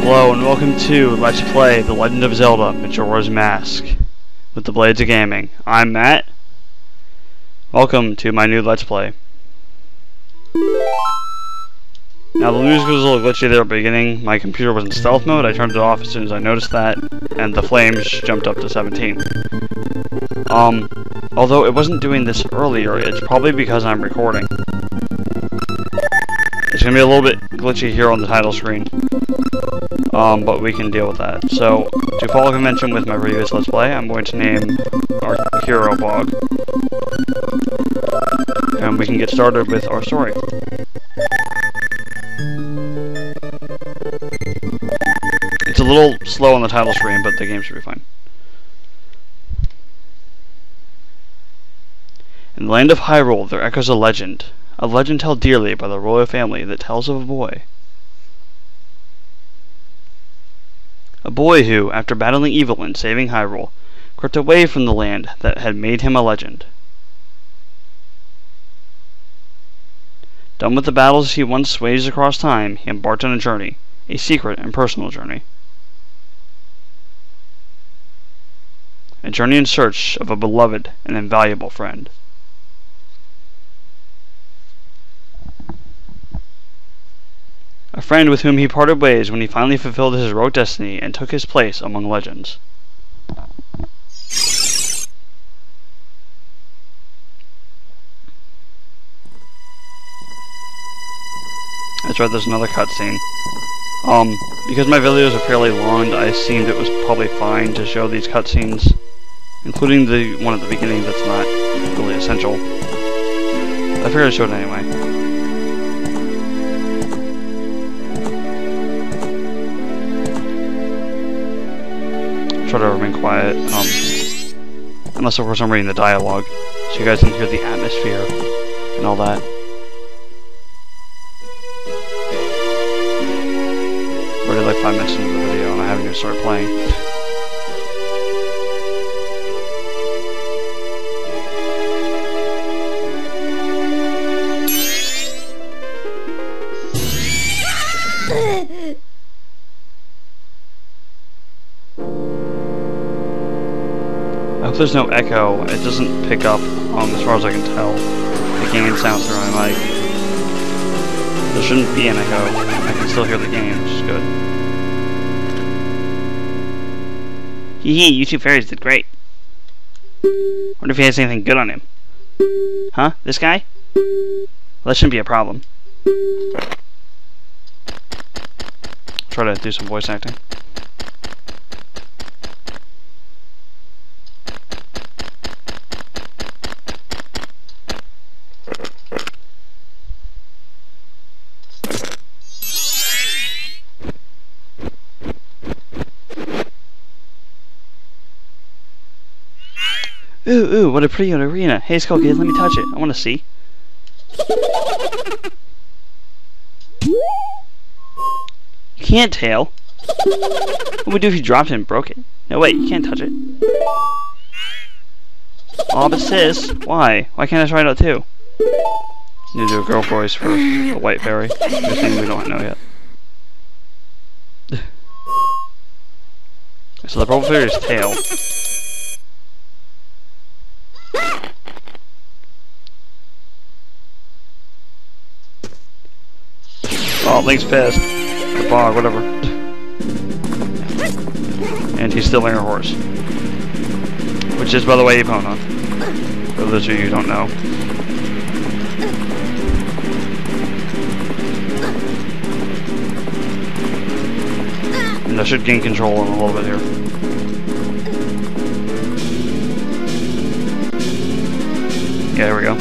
Hello and welcome to Let's Play The Legend of Zelda, Majora's Mask with the Blades of Gaming. I'm Matt. Welcome to my new Let's Play. Now the music was a little glitchy there at the beginning. My computer was in stealth mode. I turned it off as soon as I noticed that, and the flames jumped up to 17. Although it wasn't doing this earlier, it's probably because I'm recording. It's gonna be a little bit glitchy here on the title screen. But we can deal with that. So, to follow convention with my previous Let's Play, I'm going to name our hero blog. And we can get started with our story. It's a little slow on the title screen, but the game should be fine. In the land of Hyrule, there echoes a legend held dearly by the royal family that tells of a boy. A boy who, after battling evil and saving Hyrule, crept away from the land that had made him a legend. Done with the battles he once waged across time, he embarked on a journey, a secret and personal journey. A journey in search of a beloved and invaluable friend. A friend with whom he parted ways when he finally fulfilled his heroic destiny and took his place among legends. That's right, there's another cutscene. Because my videos are fairly long, I assumed it was probably fine to show these cutscenes, including the one at the beginning that's not really essential. I figured I'd show it anyway. Try to remain quiet, unless of course I'm reading the dialogue, so you guys can hear the atmosphere and all that. Already like 5 minutes into the video and I haven't even started playing. If there's no echo, it doesn't pick up, as far as I can tell, the game sound through my mic. There shouldn't be an echo. I can still hear the game, which is good. Hee hee, you two fairies did great. Wonder if he has anything good on him. Huh? This guy? Well, that shouldn't be a problem. Try to do some voice acting. Ooh, what a pretty arena. Hey, Skull Kid, let me touch it. I want to see. You can't, Tail. What would we do if you dropped it and broke it? No, wait, you can't touch it. Aw, but sis, why? Why can't I try it out too? Need to do a girl voice for the white fairy. Good thing we don't know yet. So the purple fairy's tail. Oh, Link's pissed. The bog, whatever. And he's stealing her horse. Which is, by the way, Epona. For those of you who don't know. And I should gain control in a little bit here. Yeah, here we go.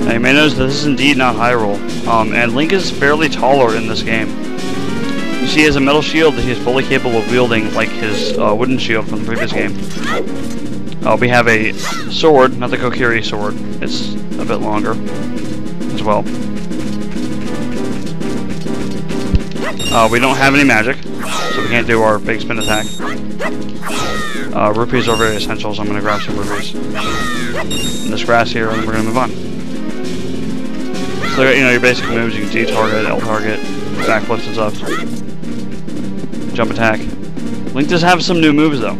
Now you may notice that this is indeed not Hyrule, and Link is fairly taller in this game. You see, he has a metal shield that he is fully capable of wielding, like his wooden shield from the previous game. We have a sword, not the Kokiri sword. It's a bit longer as well. We don't have any magic, so we can't do our big spin attack. Rupees are very essential, so I'm going to grab some rupees. In this grass here, and then we're going to move on. So, you know, your basic moves, you can D-target, L-target, backflips and stuff. Jump attack. Link does have some new moves, though.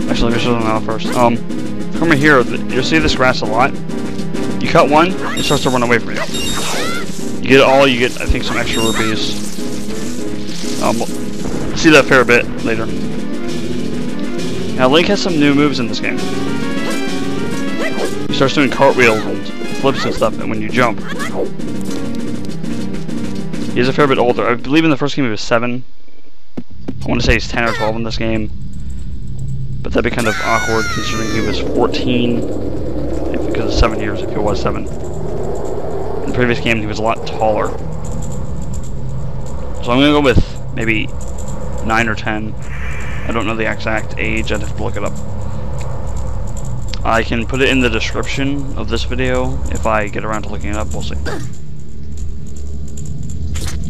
Actually, let me show them out first. Come right here, you'll see this grass a lot. You cut one, it starts to run away from you. You get it all, you get, I think, some extra rupees. We'll see that a fair bit later. Now, Link has some new moves in this game. He starts doing cartwheels and flips and stuff, and when you jump. He's a fair bit older. I believe in the first game he was 7. I want to say he's 10 or 12 in this game. But that'd be kind of awkward considering he was 14. Because of 7 years if he was 7. In the previous game he was a lot taller. So I'm going to go with maybe 9 or 10. I don't know the exact age, I'd have to look it up. I can put it in the description of this video if I get around to looking it up, we'll see.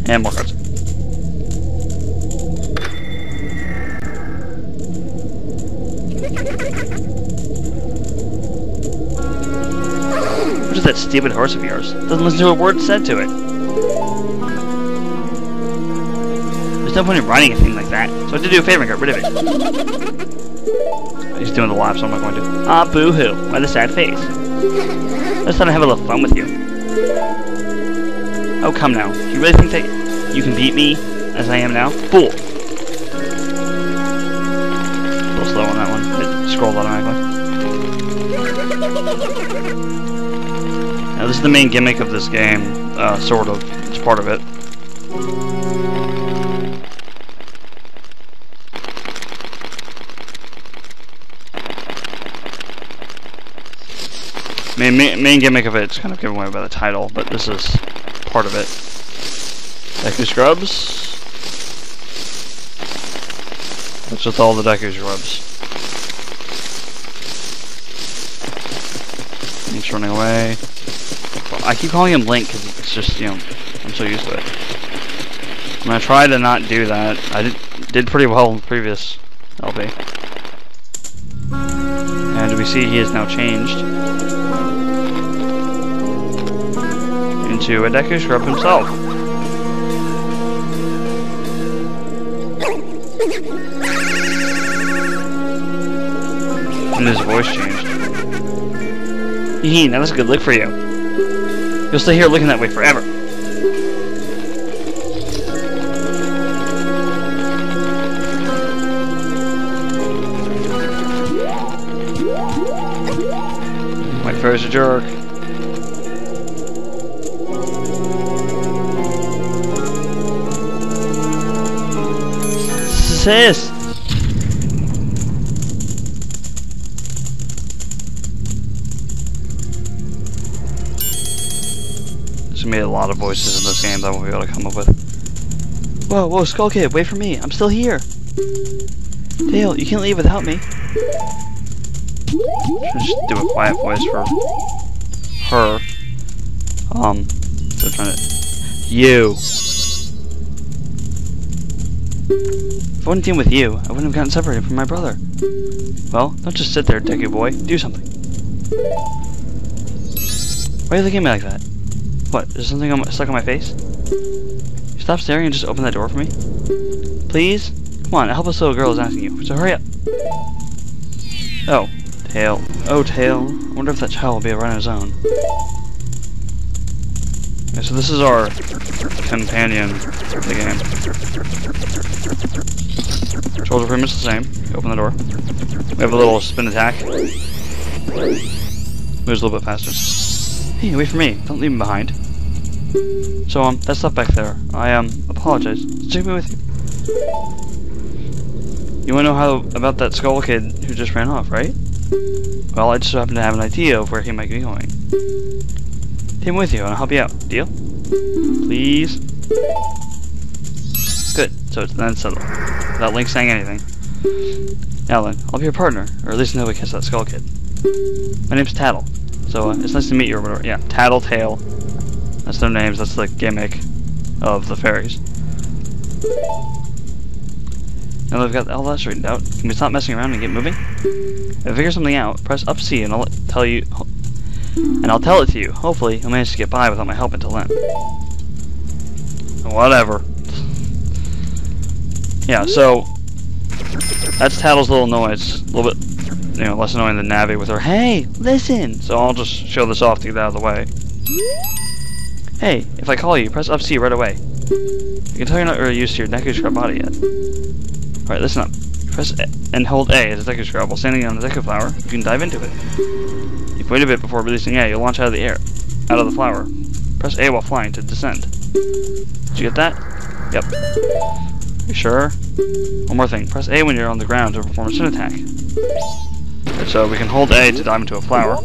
And more cards. What is that stupid horse of yours? Doesn't listen to a word said to it. There's no point in riding a thing like that, so I have to do a favor and get rid of it. He's doing the lap, so I'm not going to. Ah, boo-hoo. Why the sad face? I just thought I'd have a little fun with you. Oh, come now. Do you really think that you can beat me as I am now? Fool! A little slow on that one. It scrolled automatically. Now, this is the main gimmick of this game. Sort of. It's part of it. Main gimmick of it is kind of given away by the title, but this is part of it. Deku Scrubs. That's with all the Deku Scrubs. Link's running away. I keep calling him Link because it's just, you know, I'm so used to it. I'm gonna try to not do that. I did pretty well in the previous LP. And we see he is now changed into a Deku Scrub himself. And his voice changed. Hee, now that's a good look for you. You'll stay here looking that way forever. White Fairy's a jerk. Sis! There's gonna be a lot of voices in this game that I won't be able to come up with. Whoa, whoa, Skull Kid, wait for me. I'm still here. Dale, you can't leave without me. Just do a quiet voice for her. So trying to. You. If I wouldn't team with you, I wouldn't have gotten separated from my brother. Well, don't just sit there, Deku boy. Do something. Why are you looking at me like that? What? Is something stuck on my face? Stop staring and just open that door for me. Please? Come on, a helpless little girl is asking you, so hurry up. Oh, Tail. Oh, Tail. I wonder if that child will be able to run on his own. Okay, so this is our companion of the game. Controls are pretty much the same. You open the door. We have a little spin attack. Moves a little bit faster. Hey, wait for me. Don't leave me behind. So, that stuff back there. I, apologize. Let's take me with you. You wanna know how about that Skull Kid who just ran off, right? Well, I just happen to have an idea of where he might be going. Take me with you and I'll help you out. Deal? Please? Good. So it's then settled. Without Link saying anything. Now then, I'll be your partner, or at least until we catch that Skull Kid. My name's Tattle. So, it's nice to meet you or whatever. Yeah, Tattletale. That's their names, that's the gimmick of the fairies. Now that I've got all that straightened out, can we stop messing around and get moving? If I figure something out, press up C and I'll tell it to you. Hopefully, you'll manage to get by without my help until then. Whatever. Yeah, so that's Tattle's little noise. A little bit, less annoying than Navi with her, hey, listen! So I'll just show this off to get out of the way. Hey, if I call you, press up C right away. You can tell you're not really used to your Deku Scrub body yet. Alright, listen up. Press A and hold A as a Deku Scrub while standing on the Deku flower. You can dive into it. If you wait a bit before releasing A, you'll launch out of the air. Out of the flower. Press A while flying to descend. Did you get that? Yep. You sure? One more thing. Press A when you're on the ground to perform a spin attack. Right, so we can hold A to dive into a flower.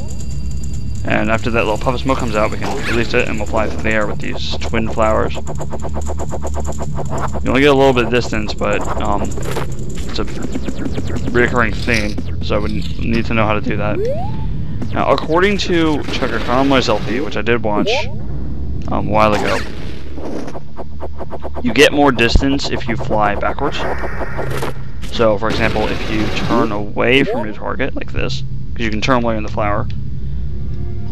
And after that little puff of smoke comes out, we can release it and we'll fly through the air with these twin flowers. You only get a little bit of distance, but it's a recurring theme, so we need to know how to do that. Now, according to Checker Caramel's LP, which I did watch a while ago, you get more distance if you fly backwards. So, for example, if you turn away from your target, like this, because you can turn away in the flower,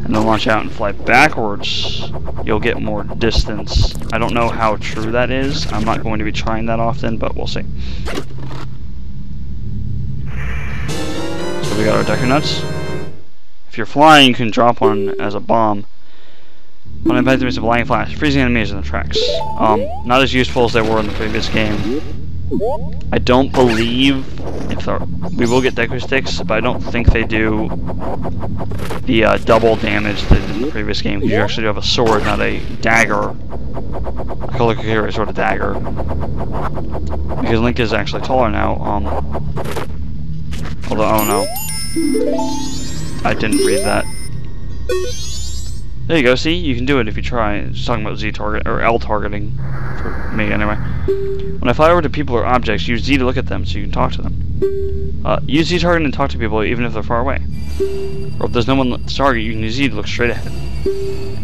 and then launch out and fly backwards, you'll get more distance. I don't know how true that is. I'm not going to be trying that often, but we'll see. So we got our Deku Nuts. If you're flying, you can drop one as a bomb. When I there is a blinding flash, freezing enemies in the tracks. Not as useful as they were in the previous game. I don't believe we will get Deku Sticks, but I don't think they do the double damage they did in the previous game. You actually do have a sword, not a dagger. I call it a sort of dagger. Because Link is actually taller now. Although, oh no. I didn't read that. There you go, see? You can do it if you try. It's talking about Z target, or L targeting, for me anyway. When I fly over to people or objects, use Z to look at them so you can talk to them. Use Z target and talk to people even if they're far away. Or if there's no one to target, you can use Z to look straight ahead.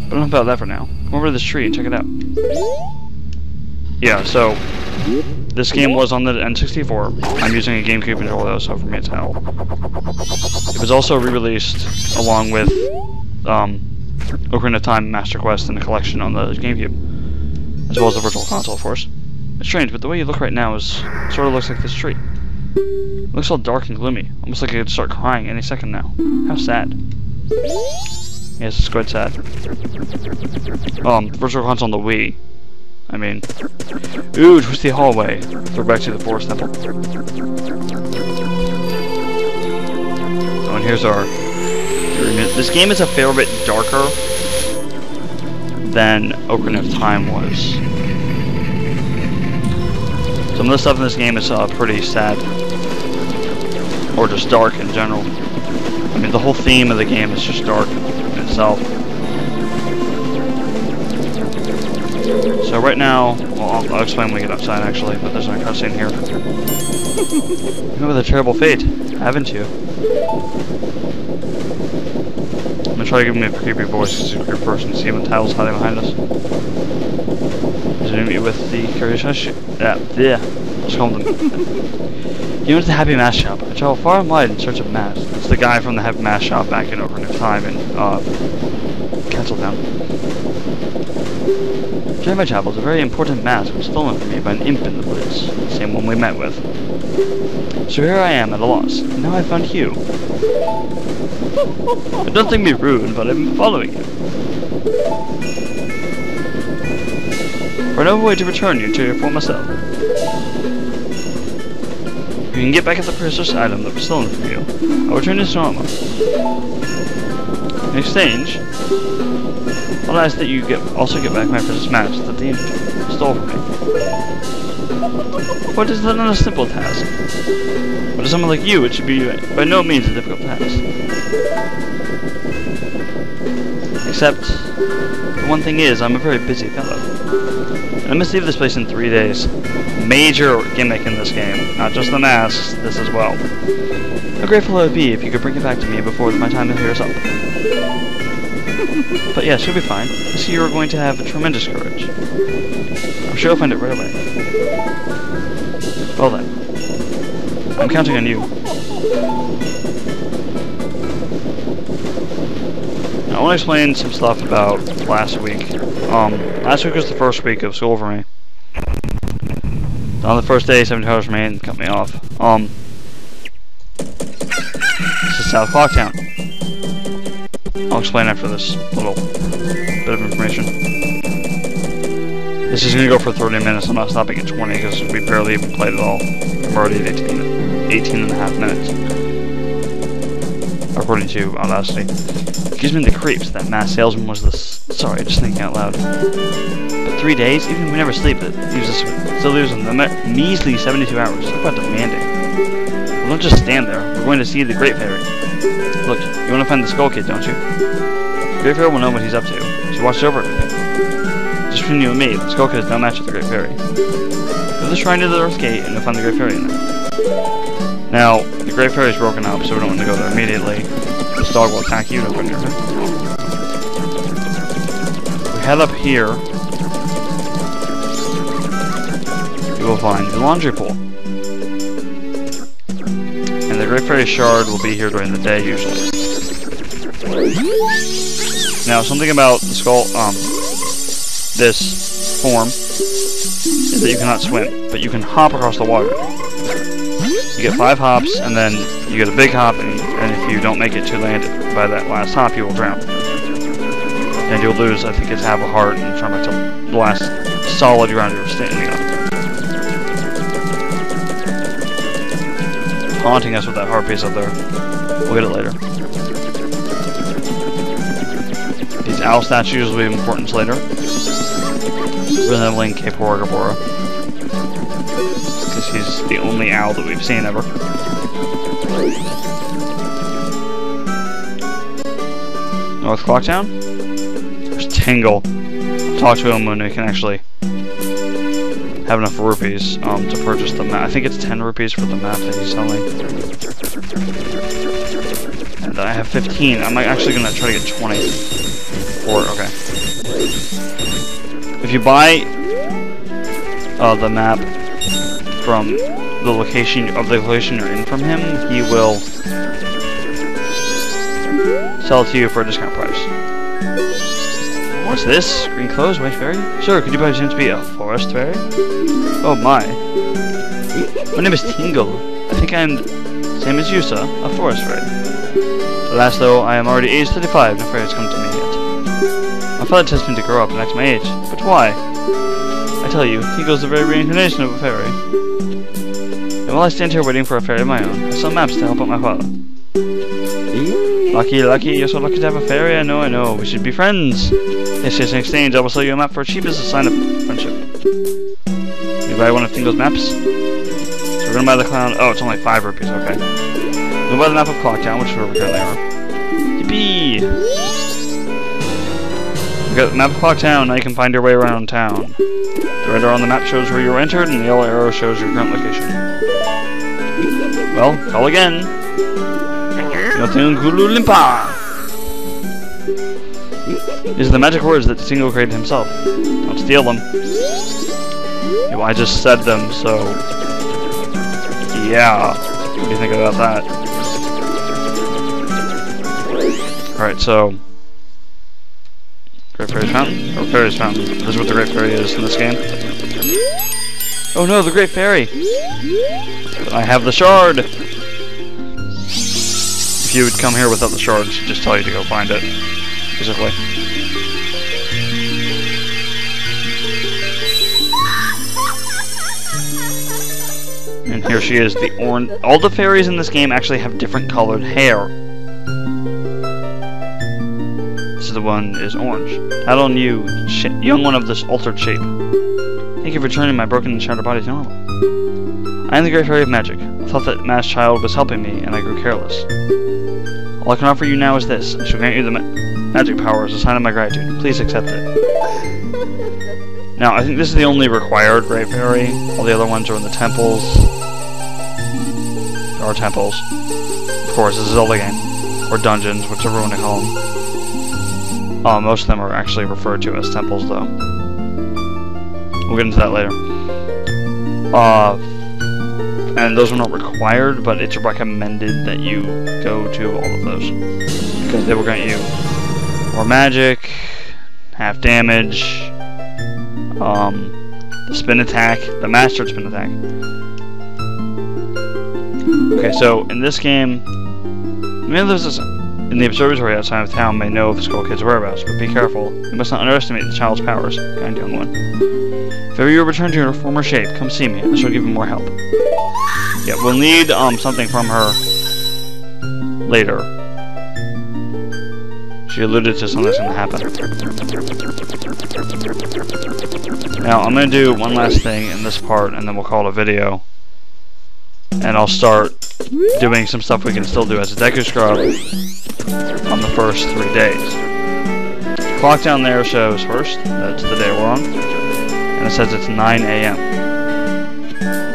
But enough about that for now. Come over to this tree and check it out. yeah, so this game was on the N64. I'm using a GameCube controller though, so for me it's hell. It was also re-released along with Ocarina of Time, Master Quest, and a collection on the GameCube, as well as the Virtual Console, of course. It's strange, but the way you look right now is sort of looks like this tree. It looks all dark and gloomy, almost like I could start crying any second now. How sad. Yes, it's quite sad. Virtual Console on the Wii. I mean, ooh, twisty hallway. Throw back to the Forest Temple. Oh, and here's our. This game is a fair bit darker than Ocarina of Time was. Some of the stuff in this game is pretty sad, or just dark in general. I mean, the whole theme of the game is just dark in itself. So right now, well, I'll explain when we get outside actually, but there's no cutscene here. You know, with a terrible fate, haven't you? I'm gonna try to give him a creepy voice because he's a creepy person. See when Tails hiding behind us. Is it me with the curious hush? Yeah. Let's call them. You went to the Happy Mask Shop. I travel far and wide in search of masks. It's the guy from the Happy Mask Shop back in Ocarina of Time in Castletown. During my travels, a very important mask was stolen from me by an imp in the woods, the same one we met with. So here I am at a loss, and now I found you. But don't think me rude, but I've been following you. For no way to return you to your former self. You can get back at the precious item that was stolen from you. I'll return this to normal. In exchange, I'll ask that you also get back my precious mask that the imp stole from me. What is that not a simple task? But to someone like you, it should be by no means a difficult task. Except, the one thing is, I'm a very busy fellow. And I must leave this place in 3 days. Major gimmick in this game, not just the masks, this as well. How grateful I would be if you could bring it back to me before my time here is up. But yes, you'll be fine. I see you're going to have tremendous courage. I'm sure you'll find it right away. Well then, I'm counting on you. Now, I want to explain some stuff about last week. Last week was the first week of school for me. On the first day, 17 hours remained, cut me off. This is South Clocktown. I'll explain after this little bit of information. This is going to go for 30 minutes. I'm not stopping at 20 because we barely even played at all. I'm already at 18 and a half minutes. According to Audacity. It gives me the creeps. That masked salesman was this. Sorry, just thinking out loud. But 3 days? Even if we never sleep, it leaves us still leaves us in the measly 72 hours. Talk about demanding. Well, don't just stand there. We're going to see the Great Fairy. Look, you want to find the Skull Kid, don't you? The Great Fairy will know what he's up to. She watches over everything. Just between you and me, the Skull Kid is no match with the Great Fairy. Go to the shrine to the Earth Gate and you'll find the Great Fairy in there. Now, the Great Fairy is broken up, so we don't want to go there immediately. This dog will attack you, don't go near her. We head up here. You will find the laundry pool. And the Great Fairy Shard will be here during the day, usually. Now, something about the skull, this form, is that you cannot swim, but you can hop across the water. You get 5 hops, and then you get a big hop, and if you don't make it to land by that last hop, you will drown. And you'll lose, I think it's half a heart, and try to the last solid ground you were standing on. Haunting us with that heart piece up there. We'll get it later. These owl statues will be of importance later. Resembling Cape Horagabora. Because he's the only owl that we've seen ever. North Clocktown? There's Tingle. Talk to him when we can actually have enough rupees to purchase the map. I think it's 10 rupees for the map that he's selling. And I have 15. I'm actually going to try to get 20. Okay. If you buy the map from the location you're in from him, he will sell it to you for a discount price. What's this? Green clothes, white fairy? Sir, could you by chance be a forest fairy? Oh my. My name is Tingle. I think I'm same as you, sir, a forest fairy. Alas though, I am already age 35, no fairies come to me yet. My father tells me to grow up and act my age, but why? I tell you, Tingle's the very reincarnation of a fairy. And while I stand here waiting for a fairy of my own, I sell maps to help out my father. Lucky, lucky, you're so lucky to have a fairy, I know, we should be friends. Yes, in exchange, I will sell you a map for cheap as a sign of friendship. You buy one of Tingle's maps? So we're gonna buy the clown, oh, it's only 5 rupees, okay. We'll buy the map of Clocktown, which is where we currently are. Yippee! We got the map of Clocktown, now you can find your way around town. The red arrow on the map shows where you were entered, and the yellow arrow shows your current location. Well, call again. These are the magic words that Tingle created himself. Don't steal them. Yeah, well, I just said them, so... yeah. What do you think about that? Alright, so... Great Fairy's Fountain? Or Fairy's Fountain. This is what the Great Fairy is in this game. Oh no, the Great Fairy! I have the shard! If you would come here without the shard, she'd just tell you to go find it. Basically. And here she is, the orange. All the fairies in this game actually have different colored hair. This is the one is orange. Out on you, young one of this altered shape. Thank you for turning my broken and shattered body to normal. I am the Great Fairy of Magic. I thought that Mass Child was helping me, and I grew careless. All I can offer you now is this. I shall grant you the magic power as a sign of my gratitude. Please accept it. Now, I think this is the only required Great Fairy. All the other ones are in the temples. There are temples. Of course, it's a Zelda game. Or dungeons, whichever one to call them. Most of them are actually referred to as temples, though. We'll get into that later. And those are not required, but it's recommended that you go to all of those. Because they will grant you more magic, half damage, the spin attack, the mastered spin attack. Okay, so in this game, many of those in the observatory outside of town may know of the school kid's whereabouts, but be careful. You must not underestimate the child's powers, kind young one. If ever you return to your former shape, come see me. I shall give you more help. Yeah, we'll need something from her later. She alluded to something that's going to happen. Now, I'm going to do one last thing in this part, and then we'll call it a video. And I'll start doing some stuff we can still do as a Deku Scrub on the first 3 days. The clock down there shows first, that's the day we're on, and it says it's 9 a.m.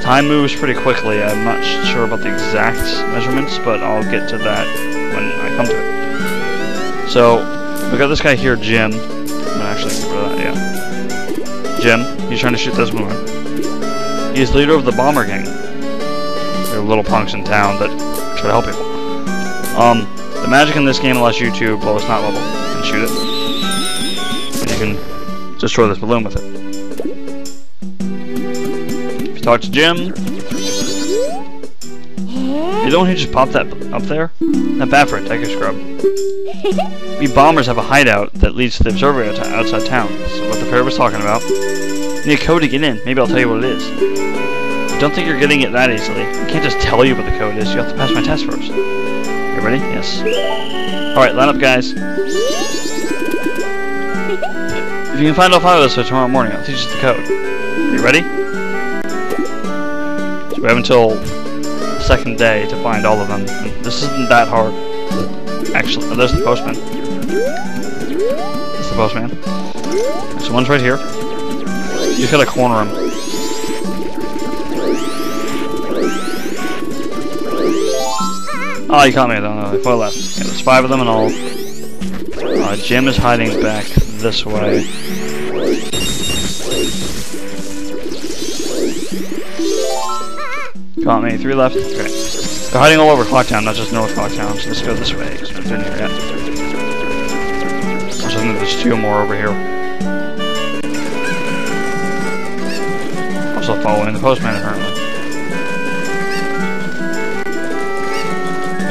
Time moves pretty quickly. I'm not sure about the exact measurements, but I'll get to that when I come to it. So, we got this guy here, Jim. I'm gonna actually get rid of that, yeah. Jim, he's trying to shoot this woman. He's the leader of the Bomber Gang. They're little punks in town that try to help people. The magic in this game allows you to blow a snot bubble and shoot it. And you can destroy this balloon with it. If you talk to Jim, you don't he just pop that up there? Not bad for a Deku Scrub. We bombers have a hideout that leads to the observatory outside town. So what the fairy was talking about. You need a code to get in. Maybe I'll tell you what it is. I don't think you're getting it that easily. I can't just tell you what the code is. You have to pass my test first. You ready? Yes. Alright, line up, guys. If you can find all 5 of us by tomorrow morning, I'll teach you the code. Are you ready? So we have until the second day to find all of them. And this isn't that hard. Actually, oh, there's the postman. That's the postman. So one's right here. You just gotta corner him. Oh, you caught me, I don't know. 4 left. Yeah, there's 5 of them in all. Jim is hiding back this way. Got me. 3 left. Okay. They're hiding all over Clocktown, not just North Clocktown, so let's go this way, because we've been here yet. I think there's 2 more over here. Also following the postman, apparently.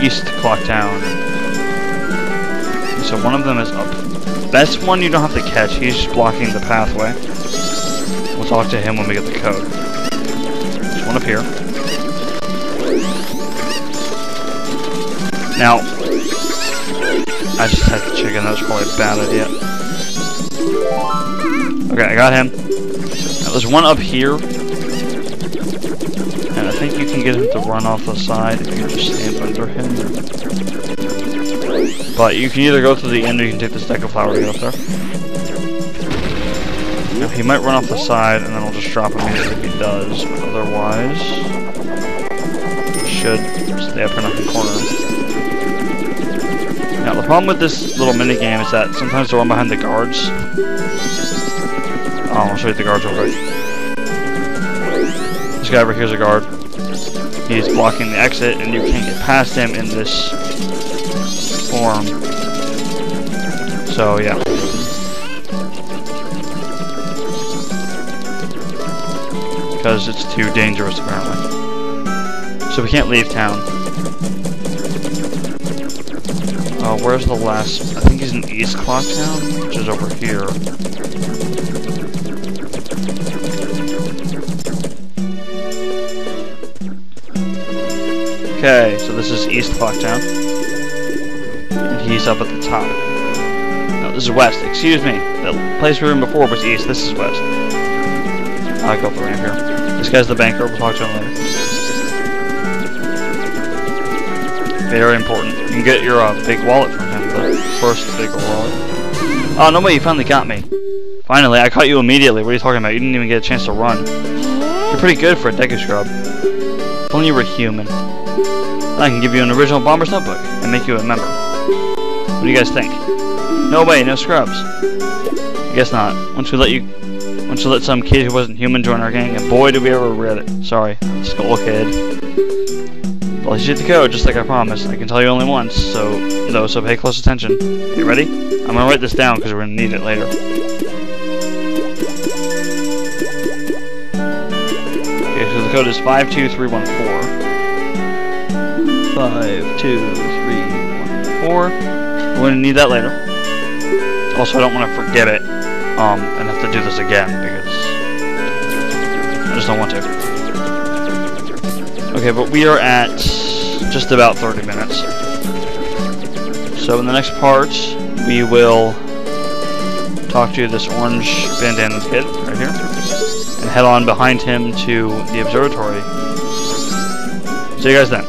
East Clocktown. So one of them is up. That's one you don't have to catch. He's just blocking the pathway. We'll talk to him when we get the code. There's one up here. Now, I just had the chicken. That was probably a bad idea. Okay, I got him. Now, there's one up here. And I think you can get him to run off the side if you just stand under him. But you can either go to the end or you can take this deck of flower to get up there. Now, he might run off the side and then I'll just drop immediately if he does. But otherwise, he should stay up here and I can corner him. Now, the problem with this little mini game is that sometimes they run behind the guards. I'll show you the guards real quick. This guy over here is a guard. He's blocking the exit, and you can't get past him in this form. So, yeah. Because it's too dangerous, apparently. So we can't leave town. Where's the last... I think he's in East Clocktown, which is over here. Okay, so this is East Clocktown. And he's up at the top. No, this is West. Excuse me. The place we were in before was East. This is West. I'll go for ramp here. This guy's the banker. We'll talk to him later. Very important. You can get your big wallet from him, but first the bigger wallet. Oh, no way, you finally got me. Finally, I caught you immediately. What are you talking about? You didn't even get a chance to run. You're pretty good for a Deku Scrub. If only you were human. I can give you an original Bomber's Notebook and make you a member. What do you guys think? No way, no scrubs. I guess not. Once we let some kid who wasn't human join our gang, and boy did we ever regret it. Sorry, skull kid. I'll let you get the code, just like I promised. I can tell you only once, so pay close attention. You ready? I'm gonna write this down because we're gonna need it later. Okay, so the code is 52314. 52314. We're going to need that later. Also, I don't want to forget it and have to do this again because I just don't want to. Okay, but we are at just about 30 minutes. So in the next part, we will talk to this orange bandana kid right here and head on behind him to the observatory. See you guys then.